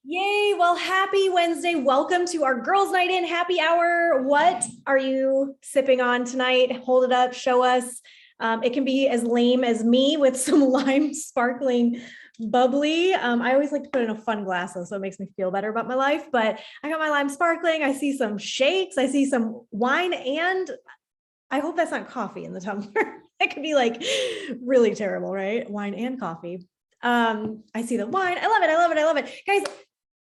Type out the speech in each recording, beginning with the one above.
Yay. Well, happy Wednesday. Welcome to our girls' night in happy hour. What are you sipping on tonight? Hold it up, show us. It can be as lame as me with some lime sparkling bubbly. I always like to put in a fun glass though, so it makes me feel better about my life. But I got my lime sparkling. I see some shakes. I see some wine, and I hope that's not coffee in the tumbler. That could be like really terrible, right? Wine and coffee. I see the wine. I love it. I love it. I love it. Guys,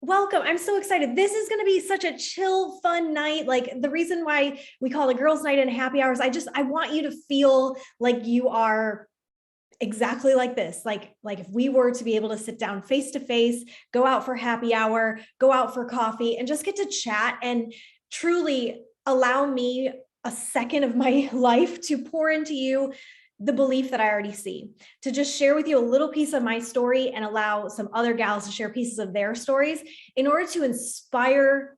welcome. I'm so excited. This is going to be such a chill, fun night. Like the reason why we call it girls' night and happy hours, I want you to feel like you are exactly like this. Like if we were to be able to sit down face to face, go out for happy hour, go out for coffee, and just get to chat and truly allow me a second of my life to pour into you the belief that I already see, to just share with you a little piece of my story and allow some other gals to share pieces of their stories in order to inspire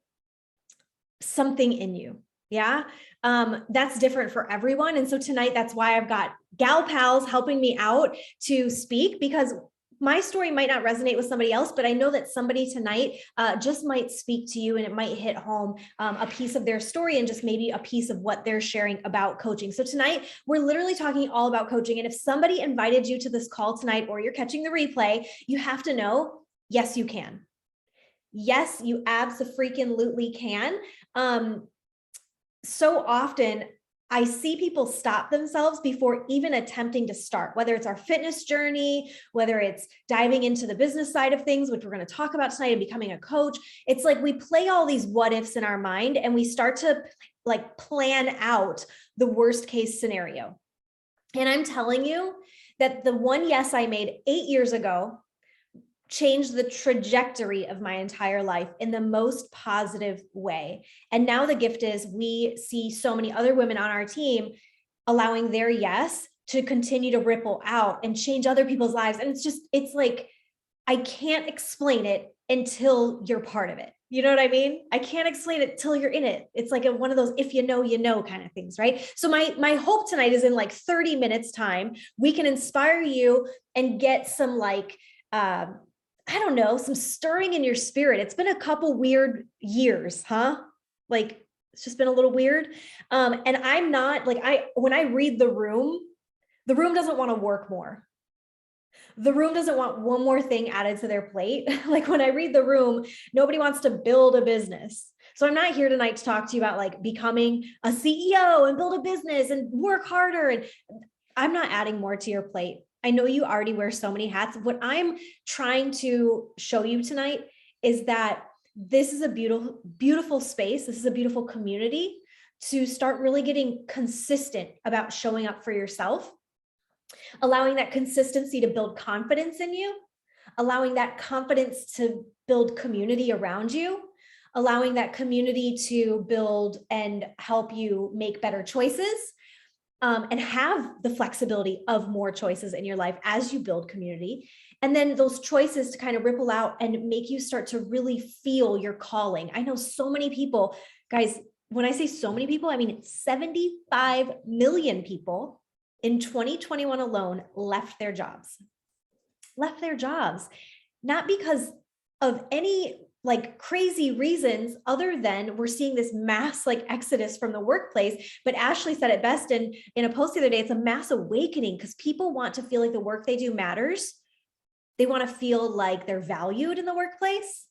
something in you. Yeah. That's different for everyone. And so tonight, that's why I've got gal pals helping me out to speak, because my story might not resonate with somebody else, but I know that somebody tonight just might speak to you, and it might hit home a piece of their story and just maybe a piece of what they're sharing about coaching. So tonight, we're literally talking all about coaching. And if somebody invited you to this call tonight, or you're catching the replay, you have to know, yes, you can. Yes, you abso-freaking-lutely can. So often I see people stop themselves before even attempting to start, whether it's our fitness journey, whether it's diving into the business side of things, which we're going to talk about tonight, and becoming a coach. It's like we play all these what ifs in our mind, and we start to like plan out the worst case scenario. And I'm telling you that the one yes I made 8 years ago changed the trajectory of my entire life in the most positive way. And now the gift is we see so many other women on our team allowing their yes to continue to ripple out and change other people's lives. And it's like, I can't explain it until you're part of it. You know what I mean? I can't explain it till you're in it. It's like one of those, if you know kind of things, right? So my hope tonight is in like 30 minutes time, we can inspire you and get some like, I don't know, some stirring in your spirit. It's been a couple weird years, huh? Like it's just been a little weird. And I'm not like, when I read the room doesn't want to work more. The room doesn't want one more thing added to their plate. Like when I read the room, nobody wants to build a business. So I'm not here tonight to talk to you about like becoming a CEO and build a business and work harder. And I'm not adding more to your plate. I know you already wear so many hats. What I'm trying to show you tonight is that this is a beautiful, beautiful space. This is a beautiful community to start really getting consistent about showing up for yourself, allowing that consistency to build confidence in you, allowing that confidence to build community around you, allowing that community to build and help you make better choices. And have the flexibility of more choices in your life as you build community. And then those choices to kind of ripple out and make you start to really feel your calling. I know so many people, guys, when I say so many people, I mean 75 million people in 2021 alone left their jobs, not because of any like crazy reasons other than we're seeing this mass like exodus from the workplace. But Ashley said it best in a post the other day, it's a mass awakening because people want to feel like the work they do matters. They want to feel like they're valued in the workplace.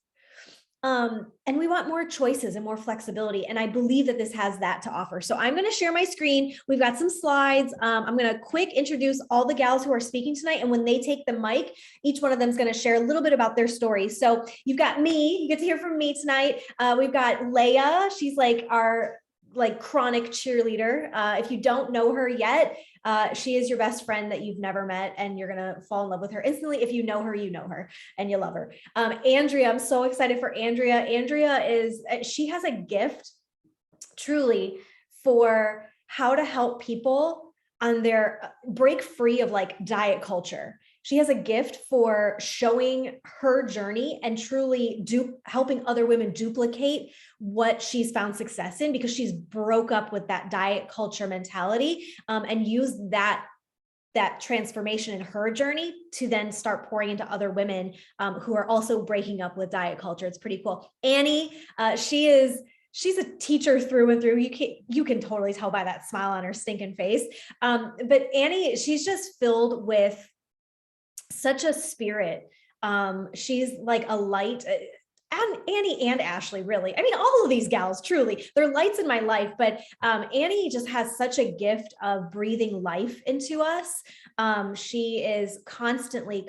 And we want more choices and more flexibility. And I believe that this has that to offer. So I'm going to share my screen. We've got some slides. I'm going to quick introduce all the gals who are speaking tonight. And when they take the mic, each one of them is going to share a little bit about their story. So you've got me, you get to hear from me tonight. We've got Leia. She's like our like chronic cheerleader. If you don't know her yet, she is your best friend that you've never met, and you're going to fall in love with her instantly. If you know her and you love her. Andrea, I'm so excited for Andrea. Andrea she has a gift truly for how to help people on their break free of like diet culture. She has a gift for showing her journey and truly helping other women duplicate what she's found success in, because she's broke up with that diet culture mentality and used that that transformation in her journey to then start pouring into other women who are also breaking up with diet culture. It's pretty cool. Annie, she's a teacher through and through. You can totally tell by that smile on her stinking face. But Annie, she's just filled with such a spirit. She's like a light. And Annie and Ashley, really. I mean, all of these gals, truly, they're lights in my life, but Annie just has such a gift of breathing life into us. She is constantly,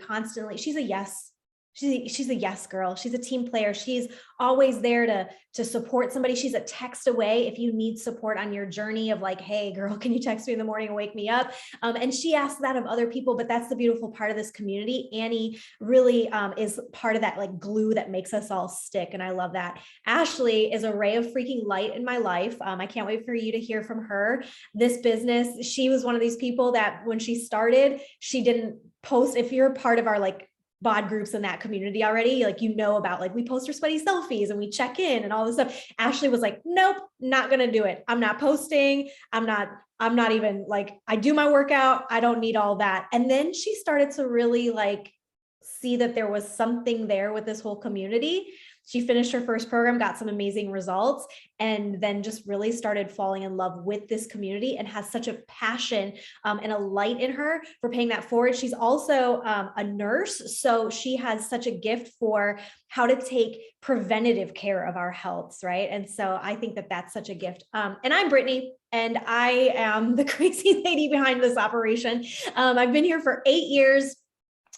she's a yes. She's a yes girl. She's a team player. She's always there to support somebody. She's a text away if you need support on your journey of like, hey girl, can you text me in the morning and wake me up? And she asks that of other people, but that's the beautiful part of this community. Annie really is part of that like glue that makes us all stick. And I love that. Ashley is a ray of freaking light in my life. I can't wait for you to hear from her. This business, she was one of these people that when she started, she didn't post. If you're part of our like bod groups in that community already, like, you know, about like, we post our sweaty selfies and we check in and all this stuff. Ashley was like, nope, not going to do it. I'm not posting. I'm not even like, I do my workout. I don't need all that. And then she started to really like see that there was something there with this whole community. She finished her first program, got some amazing results, and then just really started falling in love with this community and has such a passion and a light in her for paying that forward. She's also a nurse, so she has such a gift for how to take preventative care of our healths, right? And so I think that that's such a gift. And I'm Brittany, and I am the crazy lady behind this operation. I've been here for 8 years.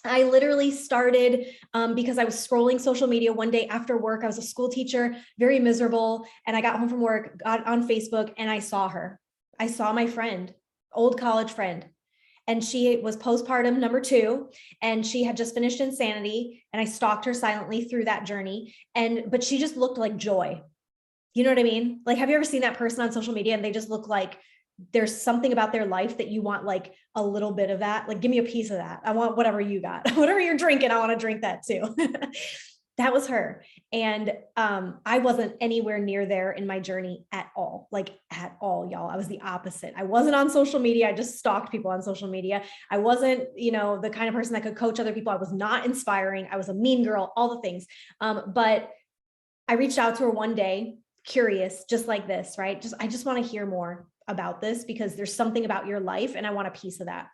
I literally started because I was scrolling social media one day after work. I was a school teacher, very miserable. And I got home from work, got on Facebook, and I saw her. I saw my friend, old college friend. And she was postpartum number 2, and she had just finished Insanity. And I stalked her silently through that journey. But she just looked like joy. You know what I mean? Like, have you ever seen that person on social media and they just look like there's something about their life that you want, like a little bit of that? Like, give me a piece of that. I want whatever you got, whatever you're drinking. I want to drink that too. That was her. And I wasn't anywhere near there in my journey at all, like at all, y'all. I was the opposite. I wasn't on social media. I just stalked people on social media. I wasn't, the kind of person that could coach other people. I was not inspiring. I was a mean girl, all the things. But I reached out to her one day, curious, just like this, right? I just want to hear more about this because there's something about your life and I want a piece of that.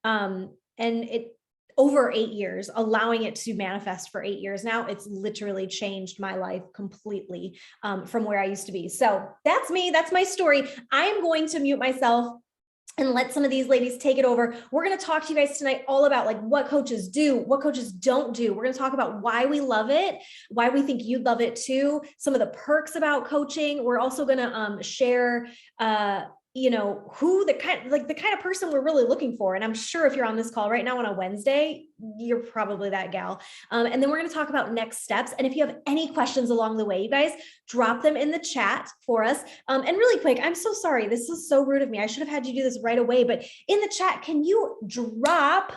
And it, over 8 years, allowing it to manifest for 8 years now, it's literally changed my life completely from where I used to be. So that's me. That's my story. I'm going to mute myself and let some of these ladies take it over. We're going to talk to you guys tonight all about like what coaches do, what coaches don't do. We're going to talk about why we love it, why we think you'd love it too, some of the perks about coaching. We're also going to share who the kind of person we're really looking for. And I'm sure if you're on this call right now on a Wednesday, you're probably that gal. And then we're going to talk about next steps. And if you have any questions along the way, you guys drop them in the chat for us. And really quick, I'm so sorry. This is so rude of me. I should have had you do this right away, but in the chat, can you drop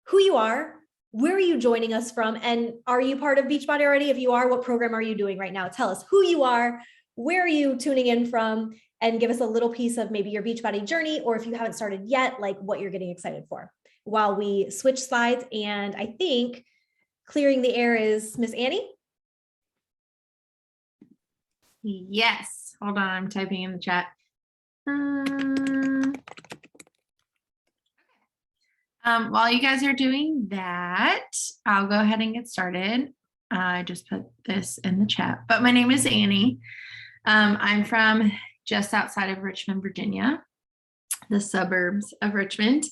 who you are? Where are you joining us from? And are you part of Beachbody already? If you are, what program are you doing right now? Tell us who you are, where are you tuning in from, and give us a little piece of maybe your Beachbody journey, or if you haven't started yet, like what you're getting excited for while we switch slides. And I think clearing the air is Miss Annie. Yes. Hold on. I'm typing in the chat. While you guys are doing that, I'll go ahead and get started. I just put this in the chat, but my name is Annie. I'm from just outside of Richmond, Virginia, the suburbs of Richmond.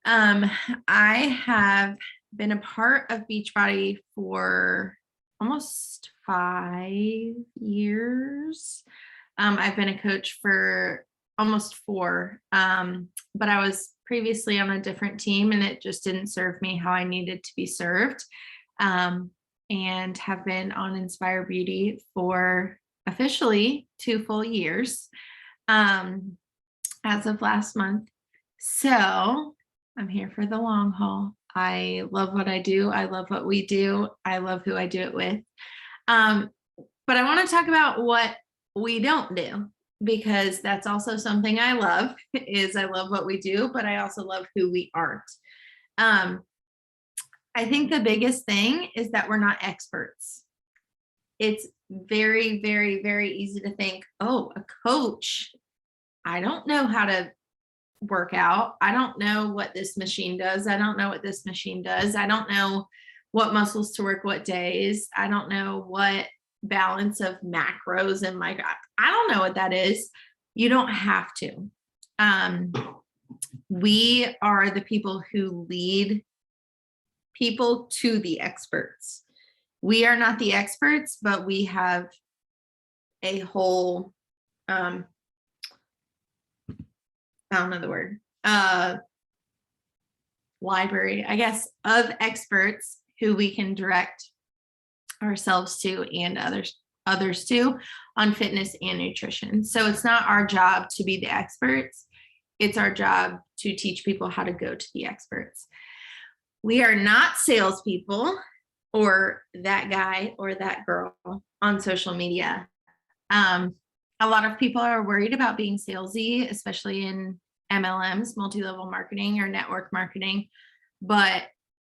I have been a part of Beachbody for almost 5 years. I've been a coach for almost 4, but I was previously on a different team and it just didn't serve me how I needed to be served, and have been on Inspire Beauty for officially 2 full years as of last month. So I'm here for the long haul. I love what I do. I love what we do. I love who I do it with. But I want to talk about what we don't do. because that's also something I love, is I love what we do, but I also love who we aren't. I think the biggest thing is that we're not experts. It's very, very, very easy to think, oh, a coach, I don't know how to work out. I don't know what this machine does. I don't know what this machine does. I don't know what muscles to work what days. I don't know what balance of macros and I don't know what that is. You don't have to. We are the people who lead people to the experts. We are not the experts, but we have a whole, I don't know the word, library, I guess, of experts who we can direct ourselves to and others to on fitness and nutrition. So it's not our job to be the experts. It's our job to teach people how to go to the experts. We are not salespeople or that guy or that girl on social media. A lot of people are worried about being salesy, especially in MLMs, multi-level marketing or network marketing. But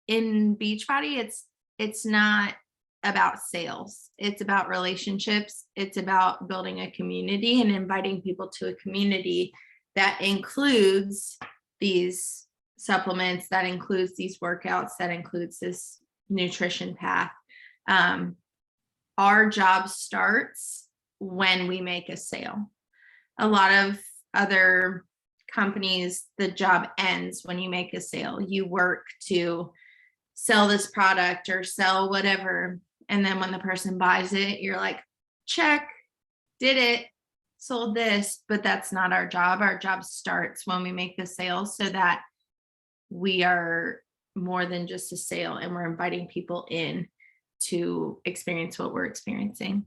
in Beachbody, it's not about sales. It's about relationships. It's about building a community and inviting people to a community that includes these supplements, that includes these workouts, that includes this nutrition path. Our job starts when we make a sale. A lot of other companies, the job ends when you make a sale. You work to sell this product or sell whatever. And then when the person buys it, you're like, check, did it, sold this. But that's not our job. Our job starts when we make the sale, so that we are more than just a sale and we're inviting people in to experience what we're experiencing.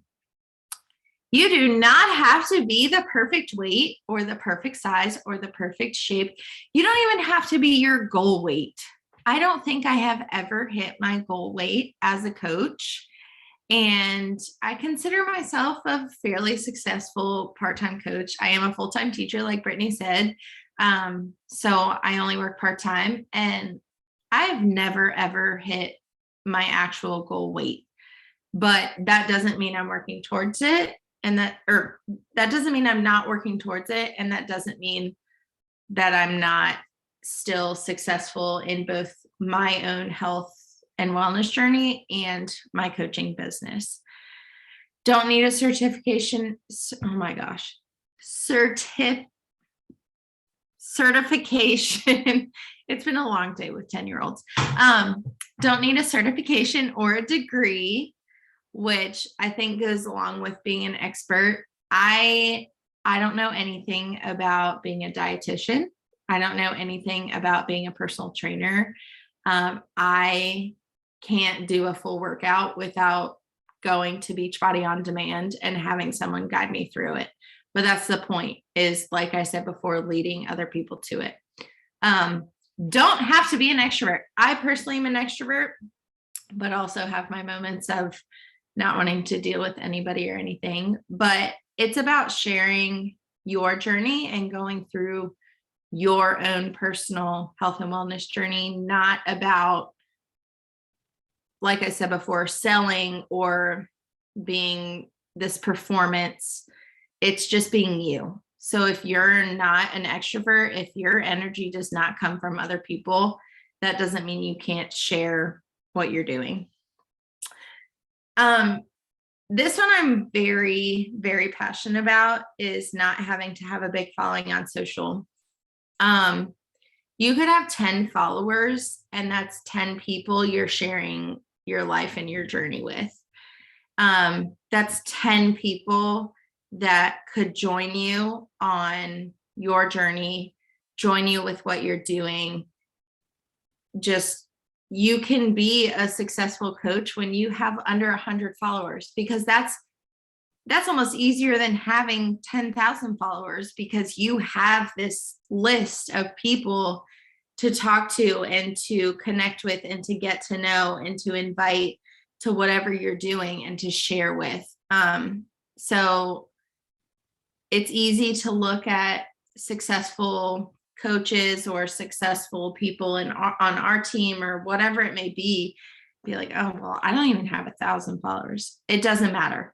You do not have to be the perfect weight or the perfect size or the perfect shape. You don't even have to be your goal weight. I don't think I have ever hit my goal weight as a coach. And I consider myself a fairly successful part-time coach. I am a full-time teacher, like Brittany said. So I only work part-time, and I've never, ever hit my actual goal weight. But that doesn't mean I'm working towards it. And that doesn't mean I'm not working towards it. And that doesn't mean that I'm not still successful in both my own health and wellness journey and my coaching business. Don't need a certification. Oh my gosh. Certification. It's been a long day with 10-year-olds. Don't need a certification or a degree, which I think goes along with being an expert. I don't know anything about being a dietitian. I don't know anything about being a personal trainer. I can't do a full workout without going to Beachbody on demand and having someone guide me through it. But that's the point, is, like I said before, leading other people to it. Don't have to be an extrovert. I personally am an extrovert, but also have my moments of not wanting to deal with anybody or anything. But it's about sharing your journey and going through your own personal health and wellness journey, not about, like I said before, selling or being this performance. It's just being you. So if you're not an extrovert, if your energy does not come from other people, that doesn't mean you can't share what you're doing. This one I'm very, very passionate about, is not having to have a big following on social. You could have 10 followers, and that's 10 people you're sharing your life and your journey with. That's 10 people that could join you on your journey, join you with what you're doing. Just, you can be a successful coach when you have under 100 followers, because that's almost easier than having 10,000 followers, because you have this list of people to talk to and to connect with and to get to know and to invite to whatever you're doing and to share with. So it's easy to look at successful coaches or successful people on our team or whatever it may be like, oh, well, I don't even have 1,000 followers. It doesn't matter.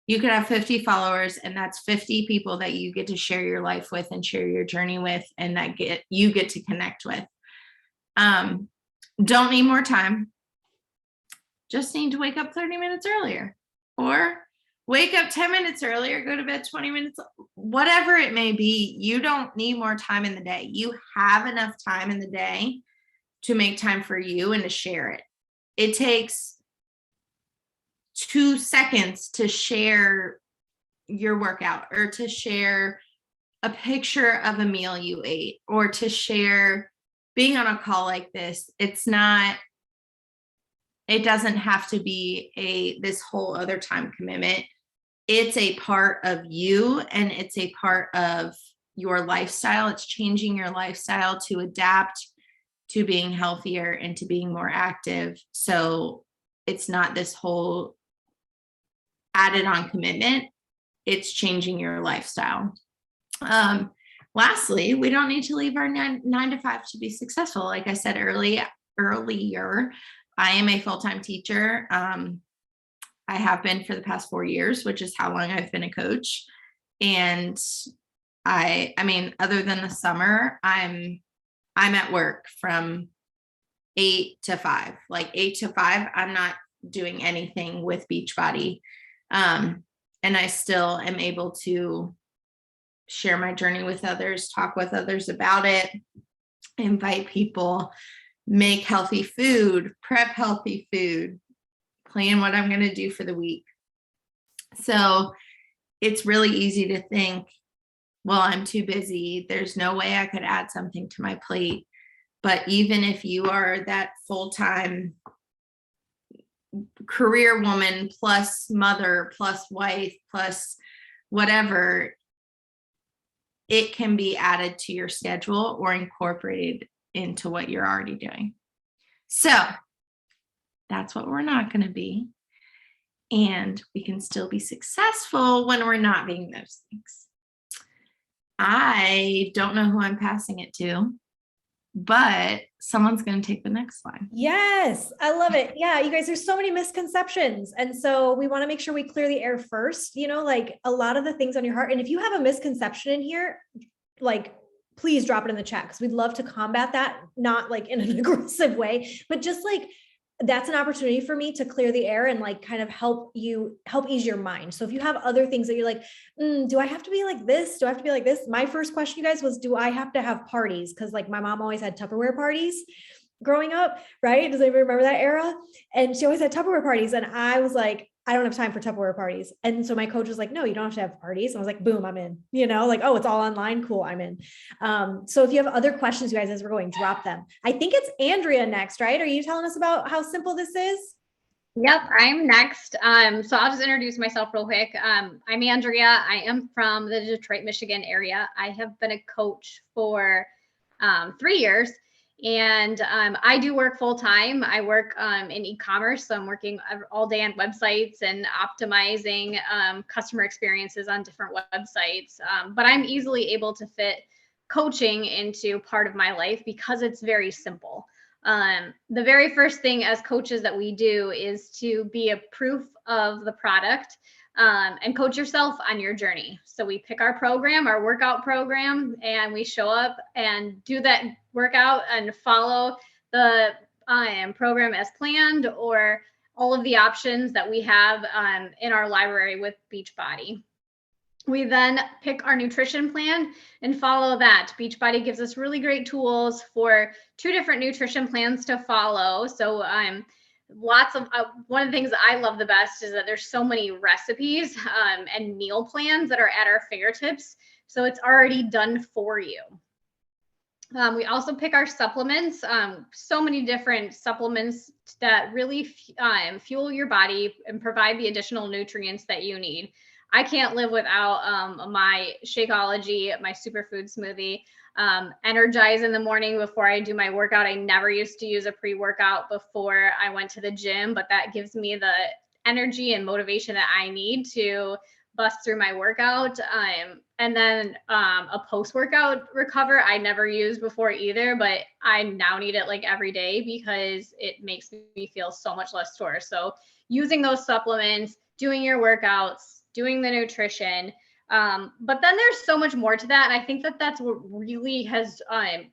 You could have 50 followers, and that's 50 people that you get to share your life with and share your journey with, and that you get to connect with. Don't need more time. Just need to wake up 30 minutes earlier, or wake up 10 minutes earlier, go to bed 20 minutes, whatever it may be. You don't need more time in the day. You have enough time in the day to make time for you and to share it. It takes 2 seconds to share your workout, or to share a picture of a meal you ate, or to share being on a call like this. It doesn't have to be this whole other time commitment. It's a part of you, and it's a part of your lifestyle. It's changing your lifestyle to adapt to being healthier and to being more active. So it's not this whole added on commitment. It's changing your lifestyle. Lastly, we don't need to leave our 9 to 5 to be successful. Like I said earlier, I am a full-time teacher. I have been for the past 4 years, which is how long I've been a coach. And I mean, other than the summer, I'm at work from 8 to 5, like 8 to 5. I'm not doing anything with Beachbody. And I still am able to share my journey with others, talk with others about it, invite people, make healthy food, prep healthy food, plan what I'm going to do for the week. So it's really easy to think, well, I'm too busy. There's no way I could add something to my plate. But even if you are that full-time career woman plus mother plus wife plus whatever, it can be added to your schedule or incorporated into what you're already doing. So that's what we're not going to be. And we can still be successful when we're not being those things. I don't know who I'm passing it to, but someone's going to take the next slide. Yes, I love it. Yeah, you guys, there's so many misconceptions. And so we want to make sure we clear the air first, like a lot of the things on your heart. And if you have a misconception in here, like, please drop it in the chat, because we'd love to combat that, not like in an aggressive way, but just like, that's an opportunity for me to clear the air and like kind of help ease your mind. So if you have other things that you're like, do I have to be like this? Do I have to be like this? My first question, you guys, was, do I have to have parties? Because like my mom always had Tupperware parties growing up, right? Does anybody remember that era? And she always had Tupperware parties. And I was like, I don't have time for Tupperware parties. And so my coach was like, no, you don't have to have parties. And I was like, boom, I'm in, like, oh, it's all online. Cool. I'm in. So if you have other questions, you guys, as we're going, drop them. I think it's Andrea next, right? Are you telling us about how simple this is? Yep, I'm next. So I'll just introduce myself real quick. I'm Andrea. I am from the Detroit, Michigan area. I have been a coach for 3 years. And I do work full time. I work in e-commerce. So I'm working all day on websites and optimizing customer experiences on different websites. But I'm easily able to fit coaching into part of my life because it's very simple. The very first thing as coaches that we do is to be a proof of the product and coach yourself on your journey. So we pick our program, our workout program, and we show up and do that workout and follow the program as planned, or all of the options that we have in our library with Beachbody. We then pick our nutrition plan and follow that. Beachbody gives us really great tools for 2 different nutrition plans to follow. So lots of one of the things that I love the best is that there's so many recipes and meal plans that are at our fingertips. So it's already done for you. We also pick our supplements, so many different supplements that really fuel your body and provide the additional nutrients that you need. I can't live without my Shakeology, my superfood smoothie. Energize in the morning before I do my workout. I never used to use a pre-workout before I went to the gym, but that gives me the energy and motivation that I need to bust through my workout. And then a post-workout recover I never used before either, but I now need it like every day because it makes me feel so much less sore. So using those supplements, doing your workouts, doing the nutrition. But then there's so much more to that. And I think that that's what really has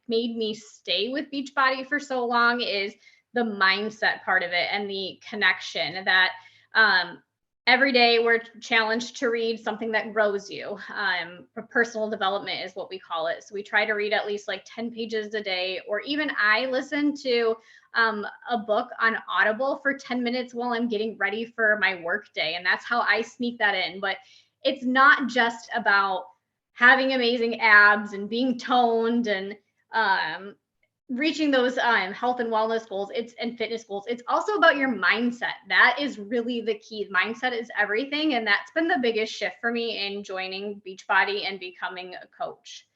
made me stay with Beachbody for so long, is the mindset part of it and the connection that every day we're challenged to read something that grows you. Personal development is what we call it. So we try to read at least like 10 pages a day, or even I listen to a book on Audible for 10 minutes while I'm getting ready for my work day. And that's how I sneak that in. But it's not just about having amazing abs and being toned and reaching those health and wellness goals and fitness goals. It's also about your mindset. That is really the key. Mindset is everything. And that's been the biggest shift for me in joining Beachbody and becoming a coach.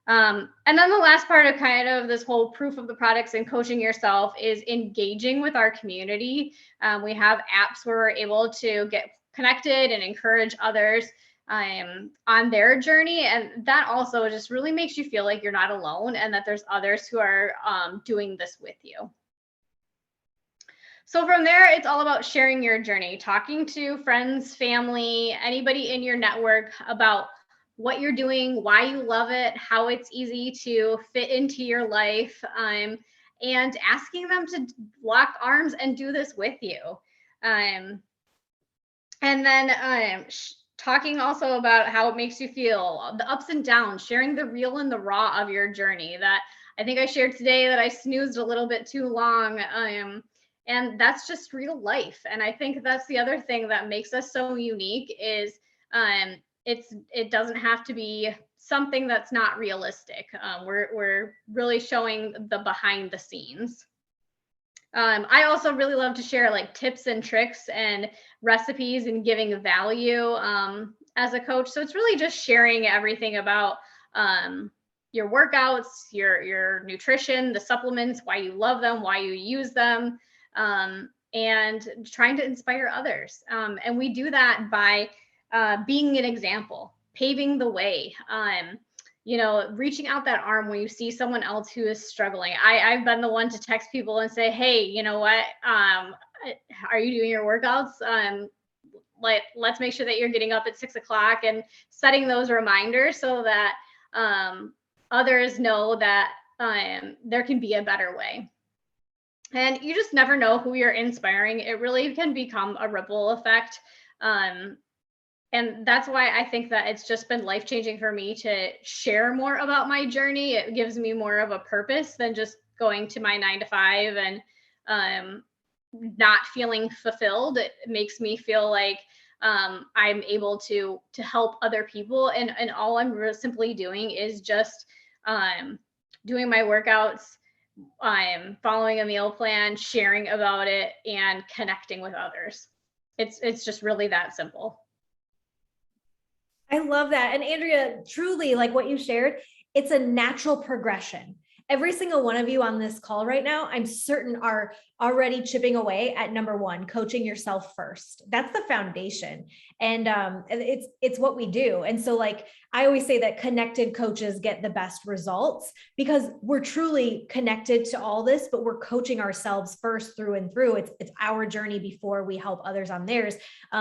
And then the last part of kind of this whole proof of the products and coaching yourself is engaging with our community. We have apps where we're able to get connected and encourage others on their journey. And that also just really makes you feel like you're not alone and that there's others who are doing this with you. So from there, it's all about sharing your journey, talking to friends, family, anybody in your network about what you're doing, why you love it, how it's easy to fit into your life, and asking them to lock arms and do this with you. And then talking also about how it makes you feel, the ups and downs, sharing the real and the raw of your journey. That I think I shared today that I snoozed a little bit too long. And that's just real life. And I think that's the other thing that makes us so unique is it doesn't have to be something that's not realistic. We're really showing the behind the scenes. I also really love to share like tips and tricks and recipes and giving value as a coach. So it's really just sharing everything about your workouts, your nutrition, the supplements, why you love them, why you use them, and trying to inspire others. And we do that by being an example, paving the way. Reaching out that arm when you see someone else who is struggling. I've been the one to text people and say, hey, you know what? Are you doing your workouts? Let's make sure that you're getting up at 6 o'clock and setting those reminders so that others know that there can be a better way. And you just never know who you're inspiring. It really can become a ripple effect. And that's why I think that it's just been life-changing for me to share more about my journey. It gives me more of a purpose than just going to my 9 to 5 and not feeling fulfilled. It makes me feel like I'm able to help other people. And all I'm simply doing is just doing my workouts, following a meal plan, sharing about it, and connecting with others. It's just really that simple. I love that. And Andrea, truly, like what you shared, it's a natural progression. Every single one of you on this call right now, I'm certain are already chipping away at number one, coaching yourself first. That's the foundation. And it's what we do. And so like, I always say that connected coaches get the best results because we're truly connected to all this, but we're coaching ourselves first through and through. It's our journey before we help others on theirs.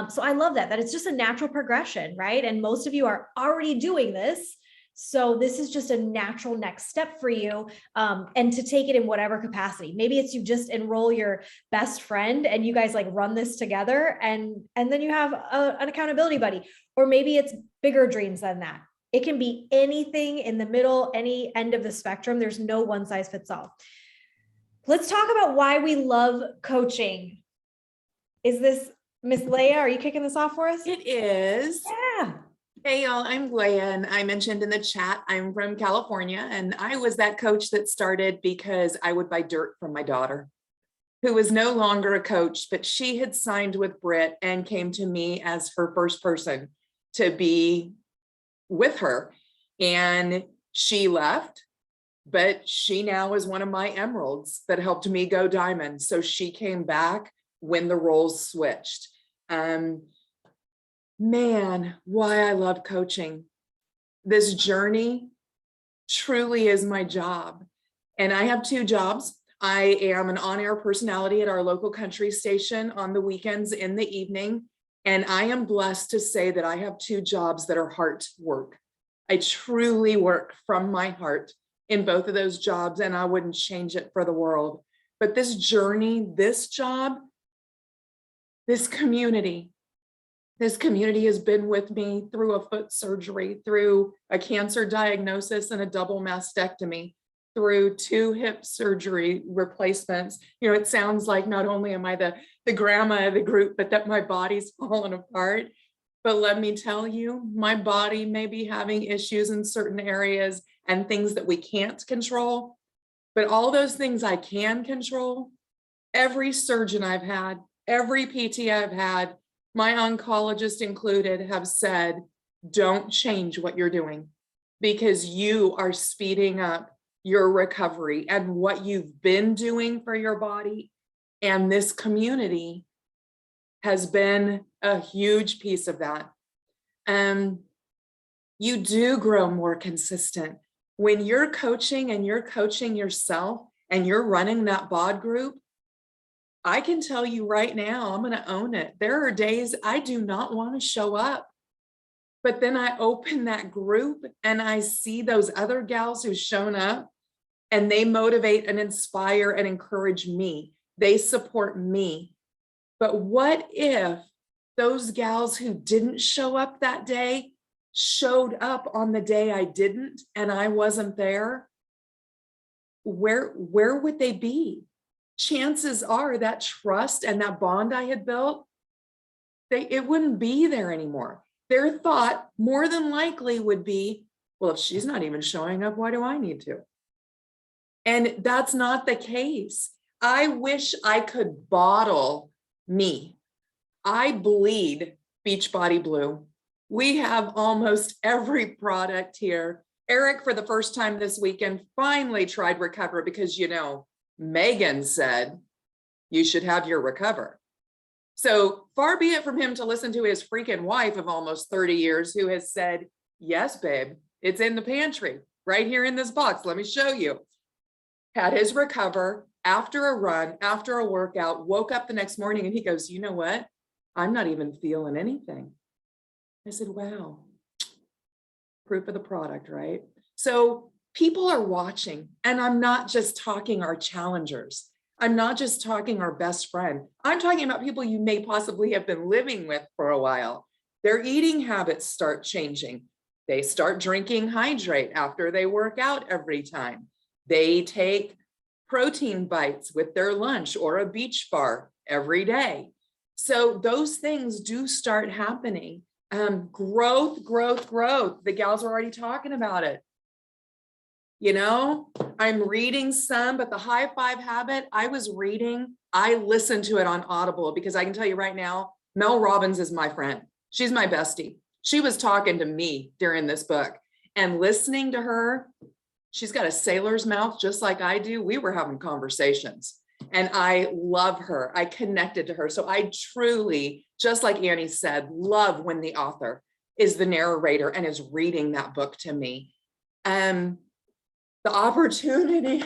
So I love that it's just a natural progression, right? And most of you are already doing this. So this is just a natural next step for you, and to take it in whatever capacity. Maybe it's you just enroll your best friend and you guys like run this together and then you have an accountability buddy, or maybe it's bigger dreams than that. It can be anything in the middle, any end of the spectrum. There's no one size fits all. Let's talk about why we love coaching. Is this Miss Leah? Are you kicking this off for us? It is. Yeah. Hey y'all, I'm Leah, and I mentioned in the chat, I'm from California, and I was that coach that started because I would buy dirt from my daughter, who was no longer a coach, but she had signed with Britt and came to me as her first person to be with her. And she left, but she now is one of my emeralds that helped me go diamond. So she came back when the roles switched. man, why I love coaching. This journey truly is my job. And I have two jobs. I am an on-air personality at our local country station on the weekends in the evening. And I am blessed to say that I have two jobs that are heart work. I truly work from my heart in both of those jobs, and I wouldn't change it for the world. But this journey, this job, this community has been with me through a foot surgery, through a cancer diagnosis and a double mastectomy, through 2 hip surgery replacements. You know, it sounds like not only am I the grandma of the group, but that my body's fallen apart. But let me tell you, my body may be having issues in certain areas and things that we can't control. But all those things I can control, every surgeon I've had, every PT I've had, my oncologist included, have said, don't change what you're doing because you are speeding up your recovery and what you've been doing for your body. And this community has been a huge piece of that. You do grow more consistent. When you're coaching and you're coaching yourself and you're running that bod group, I can tell you right now, I'm going to own it. There are days I do not want to show up. But then I open that group and I see those other gals who've shown up and they motivate and inspire and encourage me. They support me. But what if those gals who didn't show up that day showed up on the day I didn't and I wasn't there? Where would they be? Chances are that trust and that bond I had built, it wouldn't be there anymore. Their thought more than likely would be, well, if she's not even showing up, why do I need to? And that's not the case. I wish I could bottle me. I bleed Beachbody Blue. We have almost every product here. Eric, for the first time this weekend, finally tried Recover because, you know, Megan said you should have your Recover. So far be it from him to listen to his freaking wife of almost 30 years who has said, yes, babe, it's in the pantry right here in this box. Let me show you. Had his Recover after a run, after a workout, woke up the next morning and he goes, you know what? I'm not even feeling anything. I said, wow, proof of the product, right? So people are watching, and I'm not just talking our challengers. I'm not just talking our best friend. I'm talking about people you may possibly have been living with for a while. Their eating habits start changing. They start drinking hydrate after they work out every time. They take protein bites with their lunch or a beach bar every day. So those things do start happening. Growth. The gals are already talking about it. You know, I'm reading some, but the High Five Habit, I listened to it on Audible because I can tell you right now, Mel Robbins is my friend. She's my bestie. She was talking to me during this book, and listening to her, she's got a sailor's mouth just like I do. We were having conversations and I love her. I connected to her. So I truly, just like Annie said, love when the author is the narrator and is reading that book to me. The opportunity,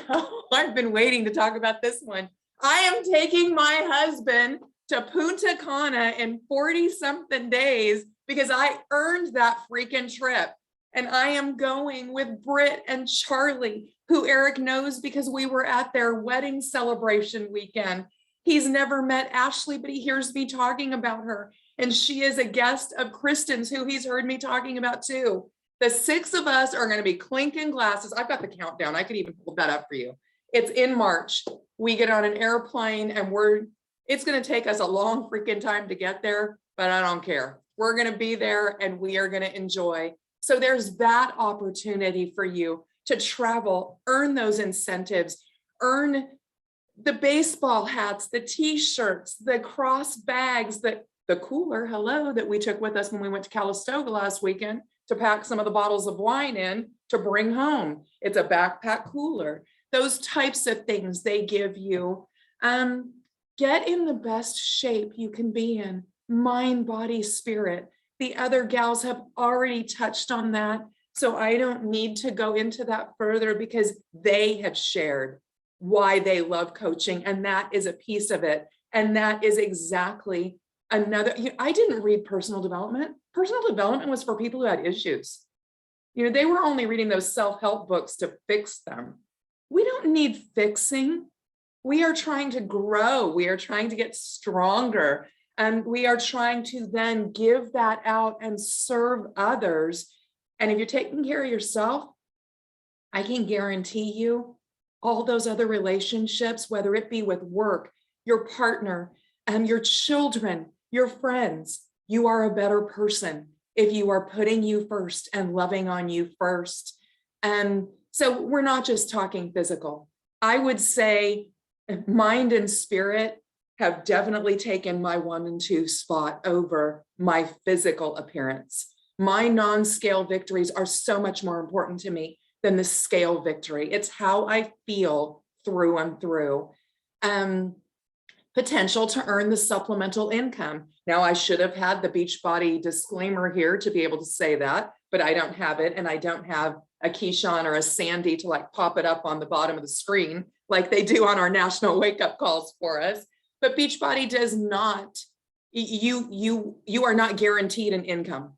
I've been waiting to talk about this one. I am taking my husband to Punta Cana in 40 something days because I earned that freaking trip. And I am going with Britt and Charlie, who Eric knows because we were at their wedding celebration weekend. He's never met Ashley, but he hears me talking about her. And she is a guest of Kristen's, who he's heard me talking about too. The 6 of us are going to be clinking glasses. I've got the countdown. I could even pull that up for you. It's in March. We get on an airplane and it's going to take us a long freaking time to get there, but I don't care. We're going to be there and we are going to enjoy. So there's that opportunity for you to travel, earn those incentives, earn the baseball hats, the t-shirts, the cross bags, the cooler, hello, that we took with us when we went to Calistoga last weekend to pack some of the bottles of wine in to bring home. It's a backpack cooler. Those types of things they give you. Get in the best shape you can be in, mind, body, spirit. The other gals have already touched on that. So I don't need to go into that further because they have shared why they love coaching. And that is a piece of it. And that is exactly another, I didn't read personal development. Personal development was for people who had issues. They were only reading those self-help books to fix them. We don't need fixing. We are trying to grow. We are trying to get stronger. And we are trying to then give that out and serve others. And if you're taking care of yourself, I can guarantee you all those other relationships, whether it be with work, your partner, your children, your friends, you are a better person if you are putting you first and loving on you first. And so we're not just talking physical. I would say mind and spirit have definitely taken my 1 and 2 spot over my physical appearance. My non-scale victories are so much more important to me than the scale victory. It's how I feel through and through. Potential to earn the supplemental income. Now, I should have had the Beachbody disclaimer here to be able to say that, but I don't have it. And I don't have a Keyshawn or a Sandy to like pop it up on the bottom of the screen like they do on our national wake up calls for us. But Beachbody does not, you are not guaranteed an income.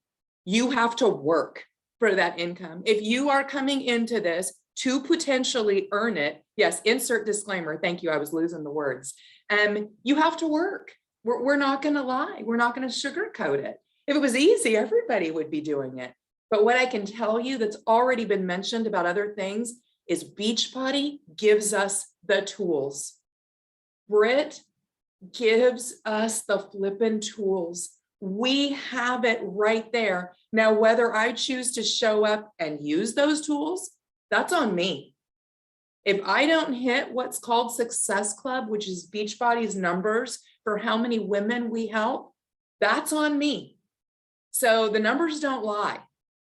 You have to work for that income. If you are coming into this to potentially earn it, yes, insert disclaimer. Thank you. I was losing the words. You have to work. We're not going to lie. We're not going to sugarcoat it. If it was easy, everybody would be doing it. But what I can tell you that's already been mentioned about other things is Beachbody gives us the tools. Britt gives us the flippin' tools. We have it right there. Now, whether I choose to show up and use those tools, that's on me. If I don't hit what's called Success Club, which is Beachbody's numbers for how many women we help, that's on me. So the numbers don't lie.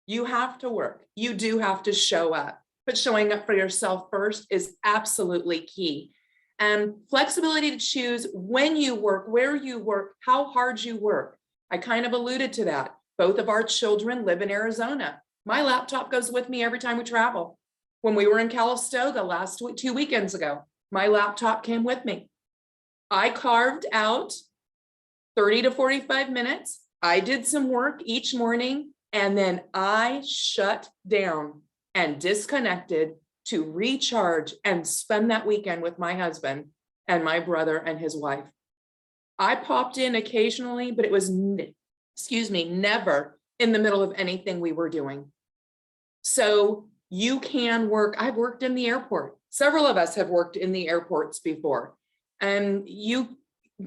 You have to work. You do have to show up, but showing up for yourself first is absolutely key. And flexibility to choose when you work, where you work, how hard you work. I kind of alluded to that. Both of our children live in Arizona. My laptop goes with me every time we travel. When we were in Calistoga last week, 2 weekends ago, my laptop came with me. I carved out 30 to 45 minutes. I did some work each morning, and then I shut down and disconnected to recharge and spend that weekend with my husband and my brother and his wife. I popped in occasionally, but it was, never in the middle of anything we were doing. So you can work. I've worked in the airport. Several of us have worked in the airports before. And you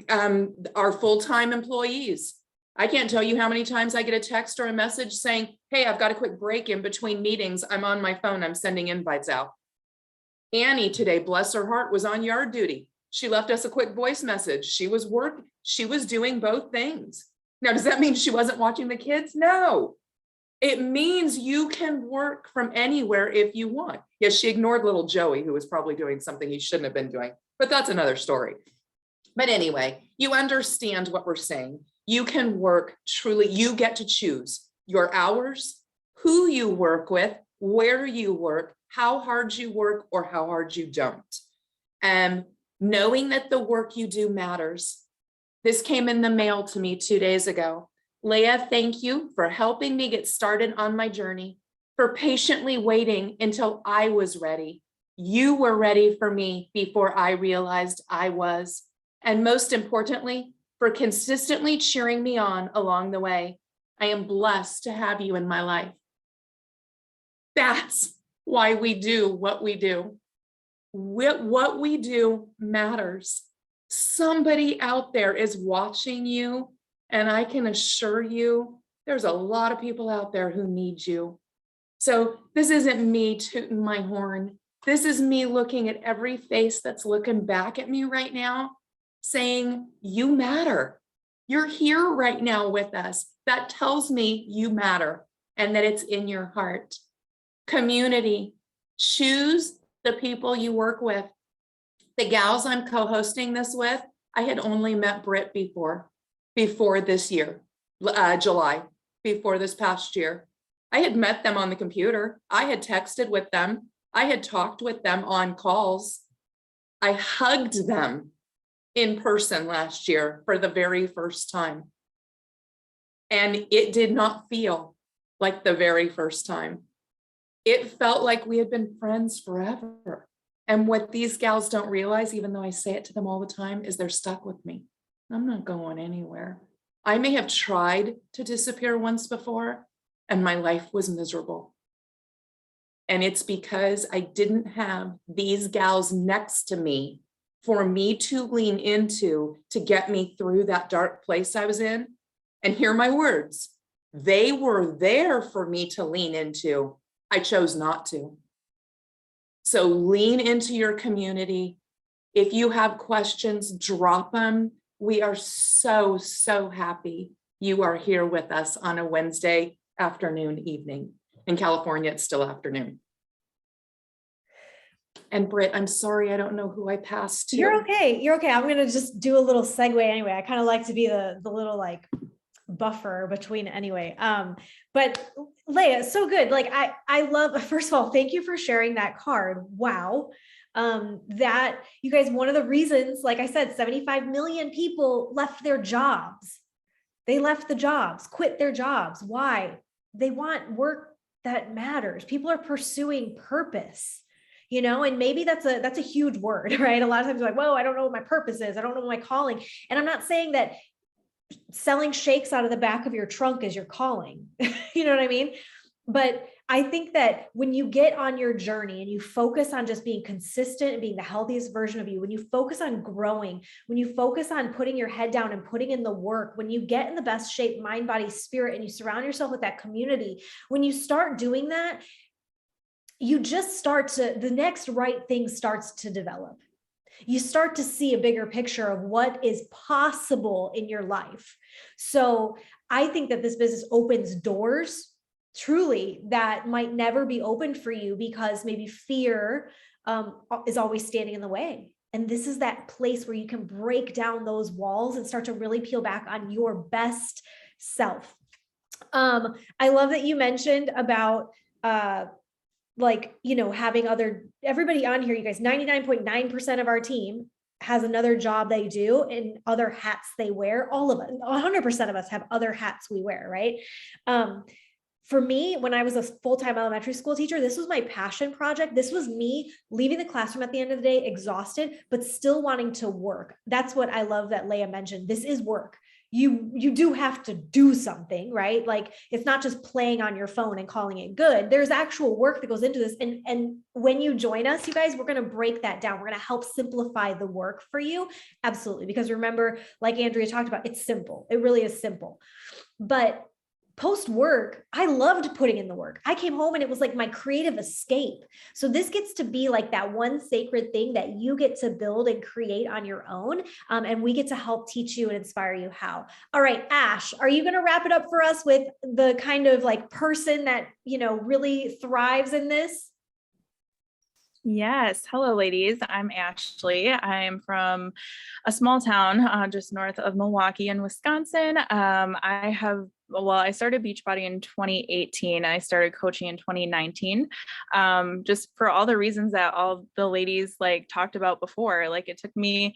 are full-time employees. I can't tell you how many times I get a text or a message saying, hey, I've got a quick break in between meetings. I'm on my phone. I'm sending invites out. Annie today, bless her heart, was on yard duty. She left us a quick voice message. She was doing both things. Now, does that mean she wasn't watching the kids? No. It means you can work from anywhere if you want. Yes, she ignored little Joey, who was probably doing something he shouldn't have been doing, but that's another story. But anyway, you understand what we're saying. You can work truly. You get to choose your hours, who you work with, where you work, how hard you work, or how hard you don't. And knowing that the work you do matters. This came in the mail to me 2 days ago. Leah, thank you for helping me get started on my journey, for patiently waiting until I was ready. You were ready for me before I realized I was. And most importantly, for consistently cheering me on along the way. I am blessed to have you in my life. That's why we do what we do. What we do matters. Somebody out there is watching you, and I can assure you there's a lot of people out there who need you. So this isn't me tooting my horn. This is me looking at every face that's looking back at me right now, saying, you matter. You're here right now with us. That tells me you matter and that it's in your heart. Community, choose the people you work with. The gals I'm co-hosting this with, I had only met Britt before this year, July. before this past year. I had met them on the computer. I had texted with them. I had talked with them on calls. I hugged them in person last year for the very first time. And it did not feel like the very first time. It felt like we had been friends forever. And what these gals don't realize, even though I say it to them all the time, is they're stuck with me. I'm not going anywhere. I may have tried to disappear once before, and my life was miserable. And it's because I didn't have these gals next to me for me to lean into to get me through that dark place I was in. And hear my words, they were there for me to lean into. I chose not to. So lean into your community. If you have questions, drop them. We are so, so happy you are here with us on a Wednesday afternoon, evening. In California, it's still afternoon. And Britt, I'm sorry, I don't know who I passed to. You're okay. You're okay. I'm going to just do a little segue anyway. I kind of like to be the little like buffer between anyway. But Leah, so good. Like I love, first of all, thank you for sharing that card. Wow. That you guys, one of the reasons, like I said, 75 million people left their jobs. They left the jobs, quit their jobs. Why? They want work that matters. People are pursuing purpose, and maybe that's a huge word, right? A lot of times like, whoa, I don't know what my purpose is. I don't know what my calling. And I'm not saying that selling shakes out of the back of your trunk is your calling. You know what I mean? But I think that when you get on your journey and you focus on just being consistent and being the healthiest version of you, when you focus on growing, when you focus on putting your head down and putting in the work, when you get in the best shape, mind, body, spirit, and you surround yourself with that community, when you start doing that, you just start to, the next right thing starts to develop. You start to see a bigger picture of what is possible in your life. So I think that this business opens doors truly that might never be opened for you because maybe fear is always standing in the way. And this is that place where you can break down those walls and start to really peel back on your best self. I love that you mentioned about having everybody on here, you guys, 99.9% of our team has another job they do and other hats they wear. All of us, 100% of us have other hats we wear, right? For me, when I was a full-time elementary school teacher, this was my passion project. This was me leaving the classroom at the end of the day, exhausted, but still wanting to work. That's what I love that Leah mentioned. This is work. You do have to do something, right? Like it's not just playing on your phone and calling it good. There's actual work that goes into this. And when you join us, you guys, we're going to break that down. We're going to help simplify the work for you. Absolutely. Because remember, like Andrea talked about, it's simple. It really is simple. But post-work, I loved putting in the work. I came home and it was like my creative escape. So this gets to be like that one sacred thing that you get to build and create on your own. And we get to help teach you and inspire you how. All right, Ash, are you going to wrap it up for us with the kind of like person that, really thrives in this? Yes. Hello, ladies. I'm Ashley. I'm from a small town just north of Milwaukee in Wisconsin. I started Beachbody in 2018. I started coaching in 2019, just for all the reasons that all the ladies talked about before. Like it took me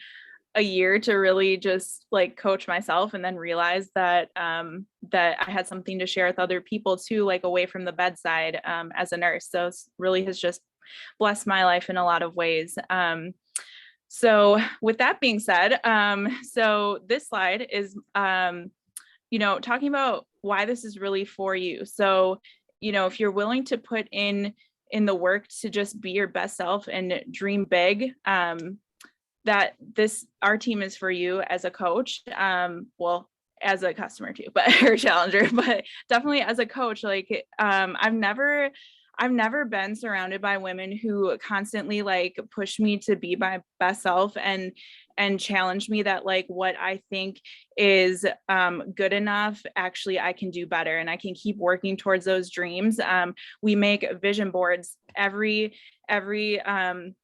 a year to really just coach myself and then realize that that I had something to share with other people too, away from the bedside as a nurse. So it really has just blessed my life in a lot of ways. So with that being said, so this slide is, talking about why this is really for you. So, if you're willing to put in the work to just be your best self and dream big, that our team is for you as a coach. Well, as a customer too, but or challenger, but definitely as a coach, I've never been surrounded by women who constantly push me to be my best self and challenge me that what I think is good enough, actually I can do better and I can keep working towards those dreams. We make vision boards every end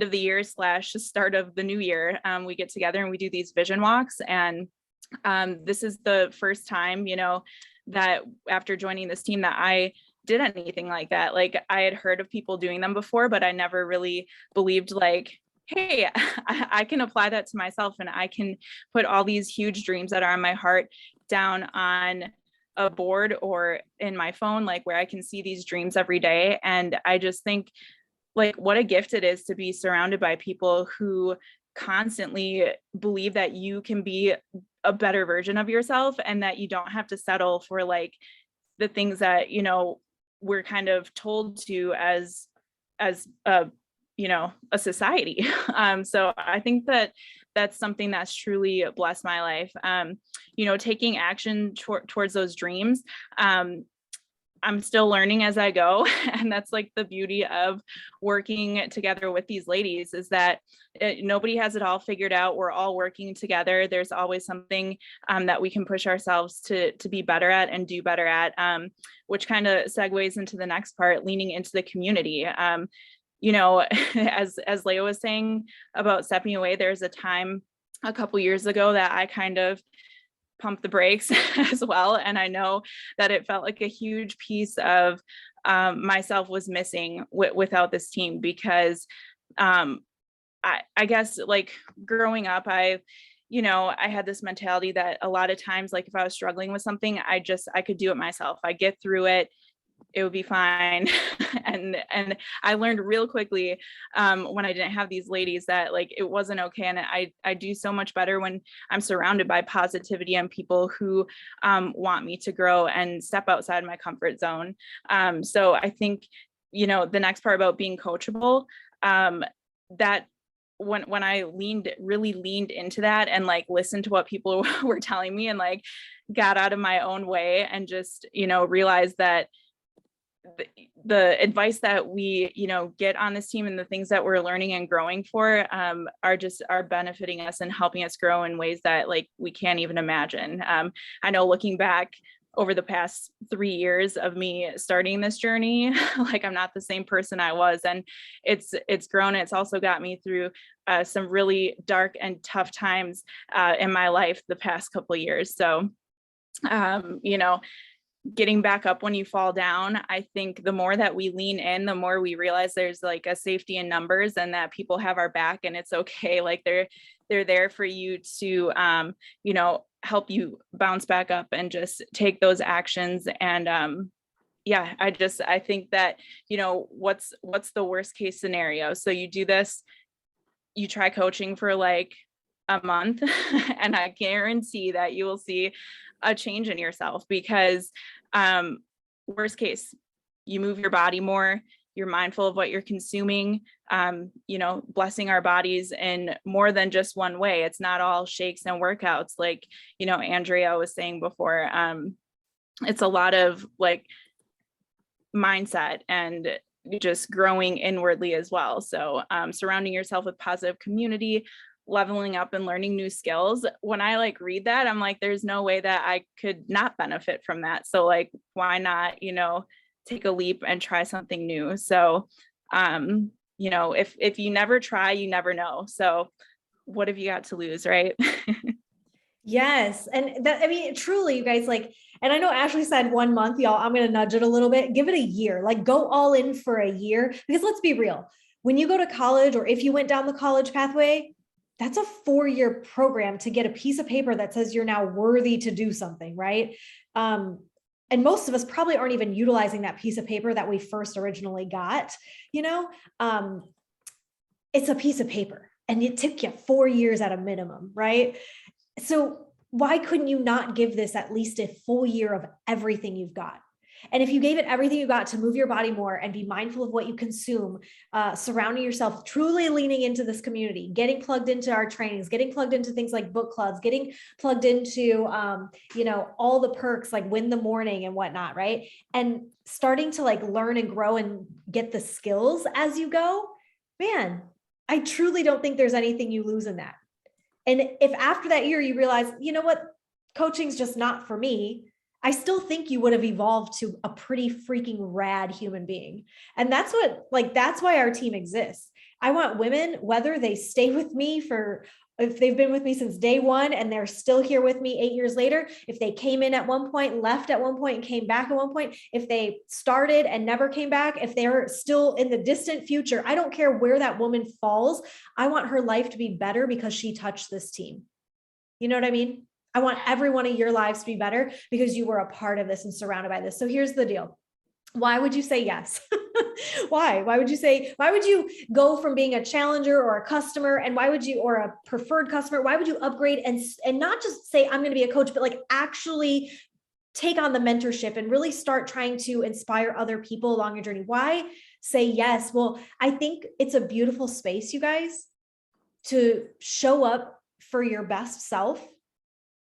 of the year / start of the new year. We get together and we do these vision walks, and this is the first time that after joining this team that I did anything like that. Like I had heard of people doing them before, but I never really believed like, hey, I can apply that to myself and I can put all these huge dreams that are on my heart down on a board or in my phone, like where I can see these dreams every day. And I just think like what a gift it is to be surrounded by people who constantly believe that you can be a better version of yourself and that you don't have to settle for like the things that, you know, we're kind of told to as you know, a society. So I think that that's something that's truly blessed my life. You know, taking action towards those dreams. I'm still learning as I go. And that's like the beauty of working together with these ladies is that nobody has it all figured out. We're all working together. There's always something that we can push ourselves to be better at and do better at, which kind of segues into the next part, leaning into the community. You know, as Leah was saying about stepping away, there's a time a couple years ago that I kind of pump the brakes as well. And I know that it felt like a huge piece of myself was missing without this team because I guess like growing up, I had this mentality that a lot of times, like if I was struggling with something, I could do it myself. I get through it. It would be fine. and I learned real quickly when I didn't have these ladies that like it wasn't okay. And I do so much better when I'm surrounded by positivity and people who want me to grow and step outside my comfort zone. So I think, you know, the next part about being coachable, that when I really leaned into that and like listened to what people were telling me and like got out of my own way and just, you know, realized that the advice that we, you know, get on this team and the things that we're learning and growing for are benefiting us and helping us grow in ways that like we can't even imagine. I know looking back over the past 3 years of me starting this journey, like I'm not the same person I was, and it's grown. It's also got me through some really dark and tough times in my life the past couple of years. So, you know, getting back up when you fall down, I think the more that we lean in, the more we realize there's like a safety in numbers and that people have our back and it's okay. Like they're there for you to, you know, help you bounce back up and just take those actions. And yeah, I think that, you know, what's the worst case scenario? So you do this, you try coaching for like a month and I guarantee that you will see a change in yourself because worst case, you move your body more, you're mindful of what you're consuming, you know, blessing our bodies in more than just one way. It's not all shakes and workouts like, you know, Andrea was saying before. It's a lot of like mindset and just growing inwardly as well. So surrounding yourself with positive community, leveling up and learning new skills. When I like read that, I'm like, there's no way that I could not benefit from that. So like, why not, you know, take a leap and try something new? So, you know, if you never try, you never know. So what have you got to lose, right? Yes. And that, I mean, truly, you guys, like, and I know Ashley said 1 month, y'all, I'm going to nudge it a little bit, give it a year, like go all in for a year, because let's be real. When you go to college, or if you went down the college pathway, that's a 4-year program to get a piece of paper that says you're now worthy to do something, right? And most of us probably aren't even utilizing that piece of paper that we first originally got, you know? It's a piece of paper and it took you 4 years at a minimum, right? So why couldn't you not give this at least a full year of everything you've got? And if you gave it everything you got to move your body more and be mindful of what you consume, surrounding yourself, truly leaning into this community, getting plugged into our trainings, getting plugged into things like book clubs, getting plugged into, you know, all the perks like Win the Morning and whatnot, right? And starting to like learn and grow and get the skills as you go, man, I truly don't think there's anything you lose in that. And if after that year you realize, you know what, coaching's just not for me, I still think you would have evolved to a pretty freaking rad human being. And that's what, like, that's why our team exists. I want women, whether they stay with me for if they've been with me since day one and they're still here with me 8 years later, if they came in at one point, left at one point, and came back at one point, if they started and never came back, if they're still in the distant future, I don't care where that woman falls. I want her life to be better because she touched this team. You know what I mean? I want every one of your lives to be better because you were a part of this and surrounded by this. So here's the deal. Why would you say yes? Why would you go from being a challenger or a customer, and or a preferred customer? Why would you upgrade and not just say, I'm going to be a coach, but like actually take on the mentorship and really start trying to inspire other people along your journey? Why say yes? Well, I think it's a beautiful space, you guys, to show up for your best self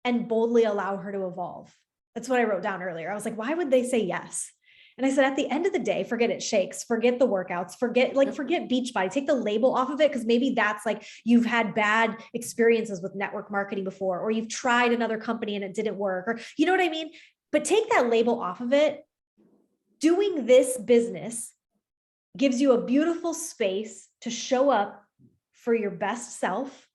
and boldly allow her to evolve. That's what I wrote down earlier. I was like, why would they say yes? And I said, at the end of the day, forget it shakes, forget the workouts, forget Beachbody, take the label off of it. Cause maybe that's like, you've had bad experiences with network marketing before, or you've tried another company and it didn't work, or you know what I mean? But take that label off of it. Doing this business gives you a beautiful space to show up for your best self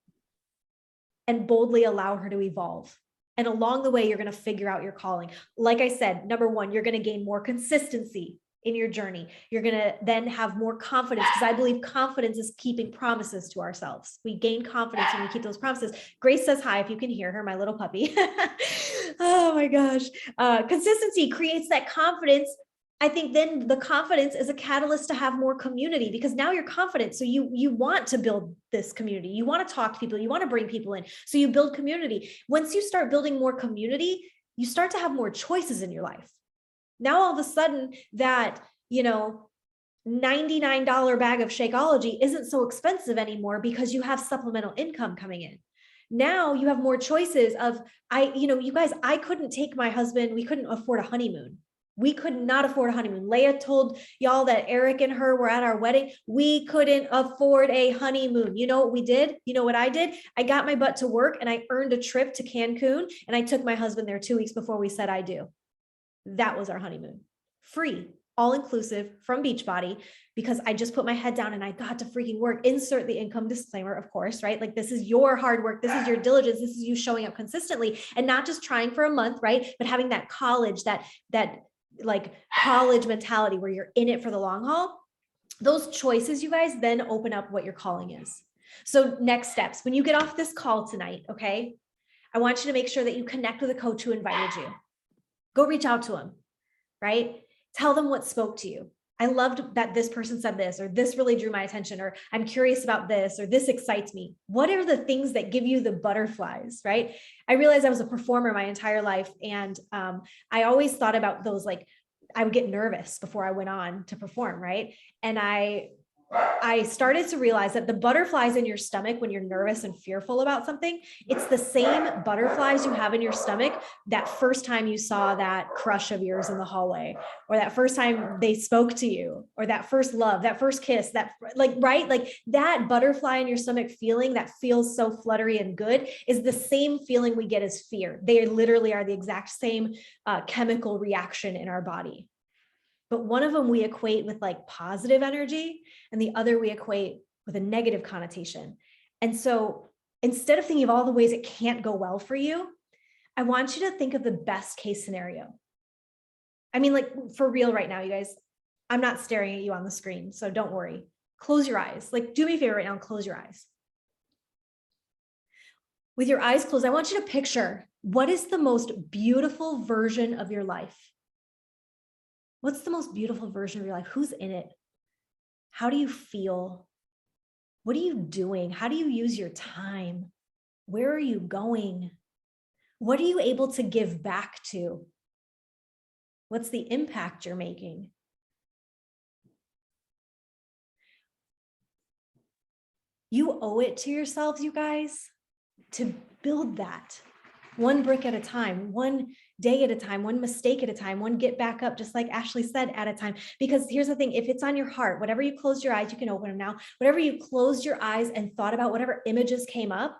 and boldly allow her to evolve. And along the way, you're going to figure out your calling. Like I said, number one, you're going to gain more consistency in your journey. You're going to then have more confidence, because I believe confidence is keeping promises to ourselves. We gain confidence when we keep those promises. Grace says hi, if you can hear her, my little puppy. Oh my gosh. Consistency creates that confidence. I think then the confidence is a catalyst to have more community, because now you're confident. So you want to build this community. You want to talk to people. You want to bring people in. So you build community. Once you start building more community, you start to have more choices in your life. Now, all of a sudden that, $99 bag of Shakeology isn't so expensive anymore because you have supplemental income coming in. Now you have more choices of, you guys, I couldn't take my husband. We couldn't afford a honeymoon. We could not afford a honeymoon. Leah told y'all that Eric and her were at our wedding. We couldn't afford a honeymoon. You know what we did? You know what I did? I got my butt to work and I earned a trip to Cancun, and I took my husband there 2 weeks before we said I do. That was our honeymoon. Free, all inclusive from Beachbody, because I just put my head down and I got to freaking work. Insert the income disclaimer, of course, right? Like, this is your hard work. This is your diligence. This is you showing up consistently and not just trying for a month, right? But having that college mentality where you're in it for the long haul. Those choices, you guys, then open up what your calling is. So next steps, when you get off this call tonight, okay, I want you to make sure that you connect with a coach who invited you. Go reach out to him, right? Tell them what spoke to you. I loved that this person said this, or this really drew my attention, or I'm curious about this, or this excites me. What are the things that give you the butterflies, right? I realized I was a performer my entire life. And I always thought about those, like, I would get nervous before I went on to perform, right? And I started to realize that the butterflies in your stomach when you're nervous and fearful about something, it's the same butterflies you have in your stomach that first time you saw that crush of yours in the hallway, or that first time they spoke to you, or that first love, that first kiss, that that butterfly in your stomach feeling that feels so fluttery and good is the same feeling we get as fear. They literally are the exact same chemical reaction in our body. But one of them we equate with like positive energy, and the other we equate with a negative connotation. And so instead of thinking of all the ways it can't go well for you, I want you to think of the best case scenario. I mean, like, for real right now, you guys, I'm not staring at you on the screen, so don't worry. Close your eyes. Like, do me a favor right now and close your eyes. With your eyes closed, I want you to picture, what is the most beautiful version of your life? What's the most beautiful version of your life? Who's in it? How do you feel? What are you doing? How do you use your time? Where are you going? What are you able to give back to? What's the impact you're making? You owe it to yourselves, you guys, to build that one brick at a time, one day at a time, one mistake at a time, one get back up, just like Ashley said, at a time. Because here's the thing, if it's on your heart, whatever you closed your eyes, you can open them now, whatever you closed your eyes and thought about, whatever images came up,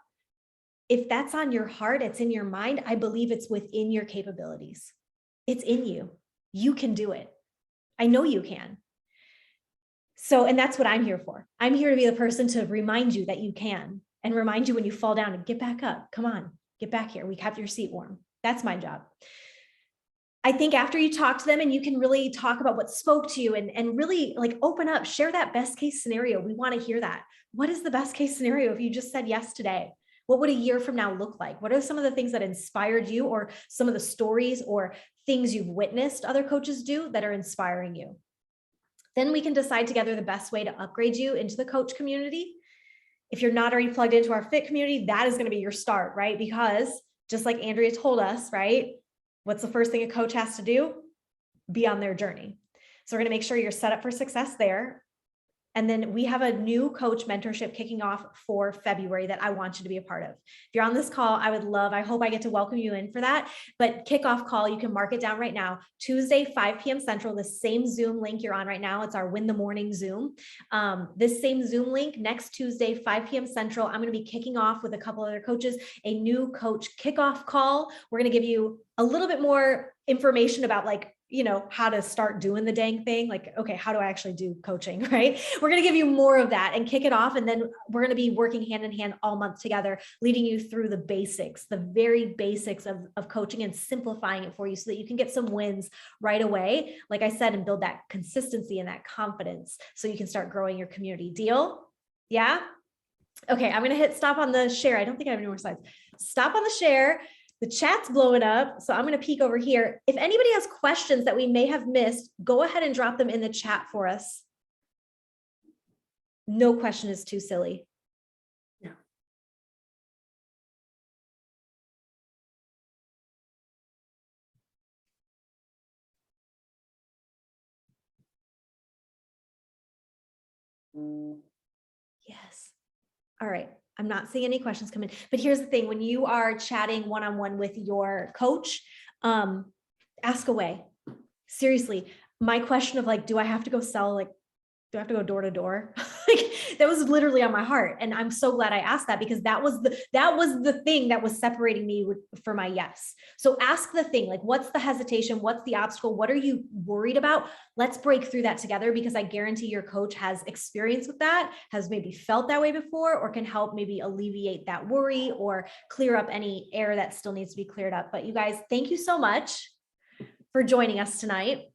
if that's on your heart, it's in your mind, I believe it's within your capabilities. It's in you. You can do it. I know you can. So, and that's what I'm here for. I'm here to be the person to remind you that you can. and remind you when you fall down and get back up. Come on, get back here. We kept your seat warm. That's my job. I think after you talk to them and you can really talk about what spoke to you and really like open up, share that best case scenario. We want to hear that. What is the best case scenario if you just said yes today? What would a year from now look like? What are some of the things that inspired you, or some of the stories or things you've witnessed other coaches do that are inspiring you? Then we can decide together the best way to upgrade you into the coach community. If you're not already plugged into our fit community, that is going to be your start, right? Because just like Andrea told us, right? What's the first thing a coach has to do? Be on their journey. So we're going to make sure you're set up for success there. And then we have a new coach mentorship kicking off for February that I want you to be a part of. If you're on this call, I hope I get to welcome you in for that. But kickoff call, you can mark it down right now. Tuesday, 5 p.m. Central, the same Zoom link you're on right now. It's our Win the Morning Zoom. This same Zoom link, next Tuesday, 5 p.m. Central, I'm going to be kicking off with a couple other coaches, a new coach kickoff call. We're going to give you a little bit more information about how to start doing the dang thing. Okay, how do I actually do coaching, right? We're going to give you more of that and kick it off. And then we're going to be working hand in hand all month together, leading you through the basics, the very basics of coaching, and simplifying it for you so that you can get some wins right away, like I said, and build that consistency and that confidence so you can start growing your community. Deal? Yeah? Okay, I'm going to hit stop on the share. I don't think I have any more slides. Stop on the share. The chat's blowing up, so I'm going to peek over here. If anybody has questions that we may have missed, go ahead and drop them in the chat for us. No question is too silly. Yeah. Yes. All right. I'm not seeing any questions come in, but here's the thing. When you are chatting one-on-one with your coach, ask away. Seriously, my question of do I have to go sell, do I have to go door to door? That was literally on my heart. And I'm so glad I asked that, because that was the thing that was separating me for my yes. So ask the thing, what's the hesitation? What's the obstacle? What are you worried about? Let's break through that together, because I guarantee your coach has experience with that, has maybe felt that way before, or can help maybe alleviate that worry or clear up any air that still needs to be cleared up. But you guys, thank you so much for joining us tonight.